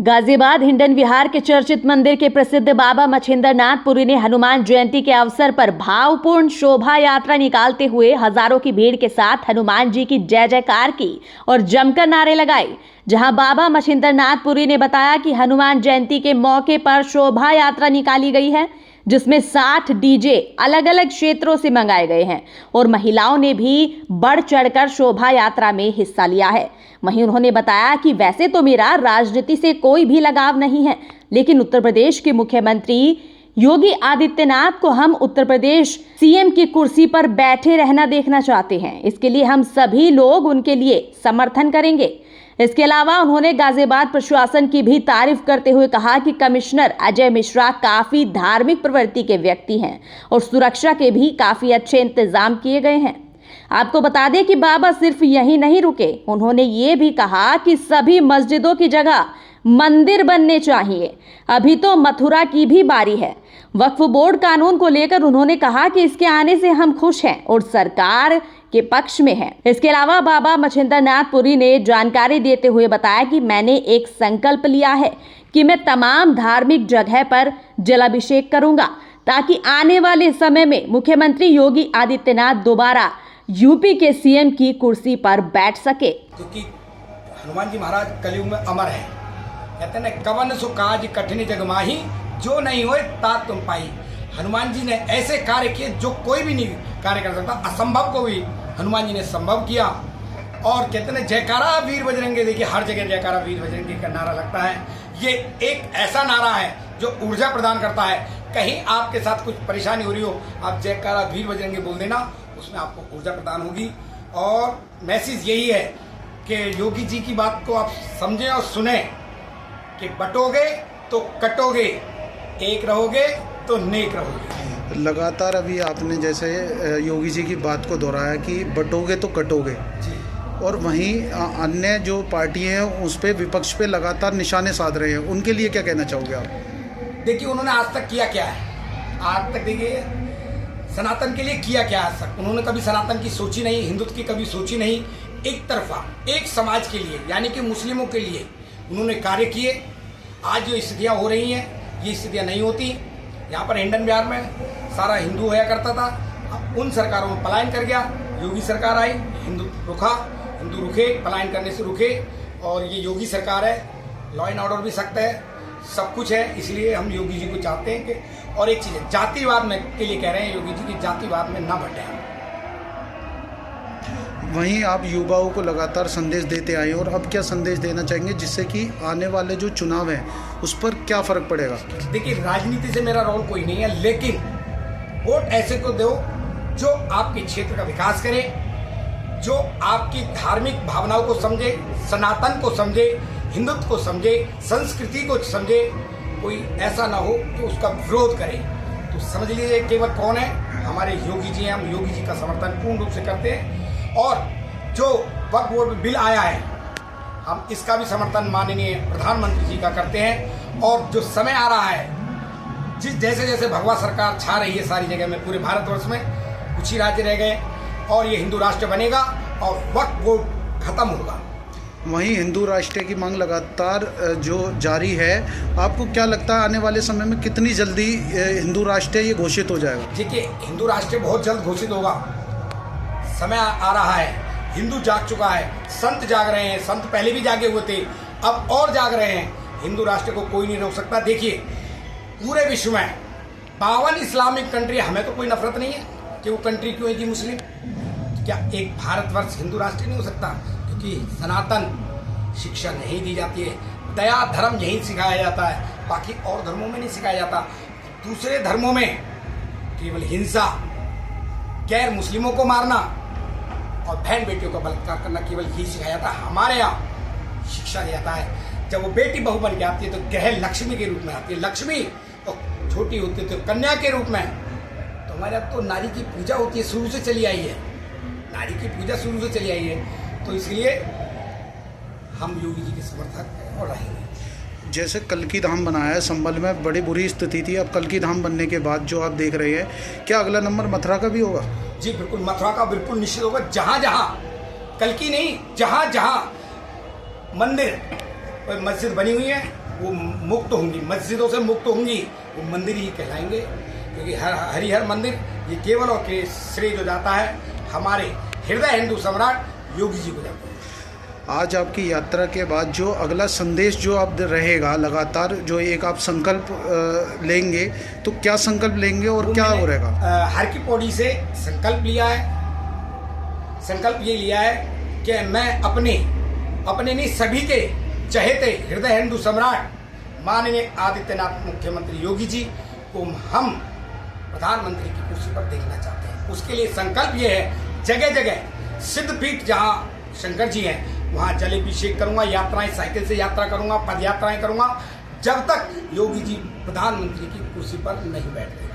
गाजियाबाद हिंडन विहार के चर्चित मंदिर के प्रसिद्ध बाबा मछिंद्रनाथ पुरी ने हनुमान जयंती के अवसर पर भावपूर्ण शोभा यात्रा निकालते हुए हजारों की भीड़ के साथ हनुमान जी की जय जयकार की और जमकर नारे लगाए। जहां बाबा मछिंद्रनाथ पुरी ने बताया कि हनुमान जयंती के मौके पर शोभा यात्रा निकाली गई है, जिसमें 60 डीजे अलग अलग क्षेत्रों से मंगाए गए हैं और महिलाओं ने भी बढ़ चढ़कर शोभा यात्रा में हिस्सा लिया है। वहीं उन्होंने बताया कि वैसे तो मेरा राजनीति से कोई भी लगाव नहीं है, लेकिन उत्तर प्रदेश के मुख्यमंत्री योगी आदित्यनाथ को हम उत्तर प्रदेश सीएम की कुर्सी पर बैठे रहना देखना चाहते हैं। इसके लिए हम सभी लोग उनके लिए समर्थन करेंगे। इसके अलावा उन्होंने गाजियाबाद प्रशासन की भी तारीफ करते हुए कहा कि कमिश्नर अजय मिश्रा काफी धार्मिक प्रवृत्ति के व्यक्ति हैं और सुरक्षा के भी काफी अच्छे इंतजाम किए गए हैं। आपको बता दें कि बाबा सिर्फ यहीं नहीं रुके, उन्होंने ये भी कहा कि सभी मस्जिदों की जगह मंदिर बनने चाहिए। अभी तो मथुरा की भी बारी है। वक्फ बोर्ड कानून को लेकर उन्होंने कहा कि इसके आने से हम खुश हैं और सरकार के पक्ष में है। इसके अलावा बाबा मछिंद्रनाथ पुरी ने जानकारी देते हुए बताया कि मैंने एक संकल्प लिया है कि मैं तमाम धार्मिक जगह पर जलाभिषेक करूंगा, ताकि आने वाले समय में मुख्यमंत्री योगी आदित्यनाथ दोबारा यूपी के सीएम की कुर्सी पर बैठ सके। क्योंकि हनुमान जी महाराज कलयुग में अमर है। कहते हैं कवन सो काज कठिन जग माही, जो नहीं होए तात तुम पाई। हनुमान जी ने ऐसे कार्य किए जो कोई भी नहीं कार्य कर सकता। असंभव को भी हनुमान जी ने संभव किया। और कहते हैं जयकारा वीर बजरंगी, देखिए हर जगह जयकारा वीर बजरंगी का नारा लगता है। ये एक ऐसा नारा है जो ऊर्जा प्रदान करता है। कहीं आपके साथ कुछ परेशानी हो रही हो, आप जयकारा वीर बजरंगी बोल देना, उसमें आपको ऊर्जा प्रदान होगी। और मैसेज यही है कि योगी जी की बात को आप समझें और सुने कि बटोगे तो कटोगे, एक रहोगे तो नेक रहोगे। लगातार अभी आपने जैसे योगी जी की बात को दोहराया कि बटोगे तो कटोगे जी, और वहीं अन्य जो पार्टी हैं उस पर विपक्ष पे लगातार निशाने साध रहे हैं, उनके लिए क्या कहना चाहोगे आप? देखिए उन्होंने आज तक किया क्या है। आज तक देखिए सनातन के लिए किया क्या आज तक। उन्होंने कभी सनातन की सोची नहीं, हिंदुत्व की कभी सोची नहीं। एक तरफा एक समाज के लिए यानी कि मुस्लिमों के लिए उन्होंने कार्य किए। आज जो स्थितियाँ हो रही हैं ये स्थितियाँ नहीं होती। यहाँ पर हिंडन बिहार में सारा हिंदू होया करता था, अब उन सरकारों में पलायन कर गया। योगी सरकार आई, हिंदू रुके, पलायन करने से रुके। और ये योगी सरकार है, लॉ एंड ऑर्डर भी सख्त है, सब कुछ है। इसलिए हम योगी जी को चाहते हैं कि, और एक चीज़ है जातिवाद में के लिए कह रहे हैं योगी जी की जातिवाद में ना बटे हम। वहीं आप युवाओं को लगातार संदेश देते आए और अब क्या संदेश देना चाहेंगे जिससे कि आने वाले जो चुनाव है उस पर क्या फ़र्क पड़ेगा? देखिए राजनीति से मेरा रोल कोई नहीं है, लेकिन वोट ऐसे को दो जो आपके क्षेत्र का विकास करे, जो आपकी धार्मिक भावनाओं को समझे, सनातन को समझे, हिंदुत्व को समझे, संस्कृति को समझे। कोई ऐसा ना हो कि उसका विरोध करे। तो समझ लीजिए केवल कौन है, हमारे योगी जी हैं। हम योगी जी का समर्थन पूर्ण रूप से करते हैं। और जो वक्फ बोर्ड बिल आया है, हम इसका भी समर्थन माननीय प्रधानमंत्री जी का करते हैं। और जो समय आ रहा है, जैसे जैसे भगवा सरकार छा रही है सारी जगह में, पूरे भारतवर्ष में कुछ ही राज्य रह गए और ये हिंदू राष्ट्र बनेगा और वक्फ बोर्ड खत्म होगा। वहीं हिंदू राष्ट्र की मांग लगातार जो जारी है, आपको क्या लगता है आने वाले समय में कितनी जल्दी हिंदू राष्ट्र ये घोषित हो जाएगा? देखिए हिंदू राष्ट्र बहुत जल्द घोषित होगा। समय आ रहा है, हिंदू जाग चुका है, संत जाग रहे हैं। संत पहले भी जागे हुए थे, अब और जाग रहे हैं। हिंदू राष्ट्र को कोई नहीं रोक सकता। देखिए पूरे विश्व में 52 इस्लामिक कंट्री, हमें तो कोई नफरत नहीं है कि वो कंट्री क्यों है कि मुस्लिम। क्या एक भारतवर्ष हिंदू राष्ट्र नहीं हो सकता? क्योंकि सनातन शिक्षा नहीं दी जाती है, दया धर्म यही सिखाया जाता है, बाकी और धर्मों में नहीं सिखाया जाता। दूसरे धर्मों में केवल हिंसा, गैर मुस्लिमों को मारना और बहन बेटियों का बलात्कार करना केवल यही सिखाया जाता है। हमारे यहाँ शिक्षा दिया जाता है जब वो बेटी बहू बन के आती है तो ग्रह लक्ष्मी के रूप में आती है। लक्ष्मी और छोटी होती है तो कन्या के रूप में। तो हमारे यहाँ तो नारी की पूजा होती है, शुरू से चली आई है। नारी की पूजा शुरू से चली आई है। तो इसलिए हम योगी जी के समर्थक और रहेंगे। जैसे कल्की धाम बनाया है, संभल में बड़ी बुरी स्थिति थी, अब कल्की धाम बनने के बाद जो आप देख रहे हैं, क्या अगला नंबर मथुरा का भी होगा? जी बिल्कुल, मथुरा का बिल्कुल निश्चित होगा। जहाँ जहाँ कल्की नहीं, जहाँ जहाँ मंदिर मस्जिद बनी हुई है वो मुक्त होंगी, मस्जिदों से मुक्त होंगी, वो मंदिर ही कहलाएंगे। क्योंकि हरिहर मंदिर ये केवल और के श्रेय जो जाता है हमारे हृदय हिंदू सम्राट योगी जी को जाता है। आज आपकी यात्रा के बाद जो अगला संदेश जो आप रहेगा लगातार, जो एक आप संकल्प लेंगे, तो क्या संकल्प लेंगे और क्या हो रहेगा? हर की पौड़ी से संकल्प लिया है। संकल्प ये लिया है कि मैं अपने नहीं सभी के चहेते हृदय हिंदू सम्राट माननीय आदित्यनाथ मुख्यमंत्री योगी जी को हम प्रधानमंत्री की कुर्सी पर देखना चाहते हैं। उसके लिए संकल्प ये है, जगह जगह सिद्धपीठ जहाँ शंकर जी हैं वहाँ जलाभिषेक करूंगा, यात्राएं साइकिल से यात्रा करूंगा, पद यात्राएं करूंगा, जब तक योगी जी प्रधानमंत्री की कुर्सी पर नहीं बैठते।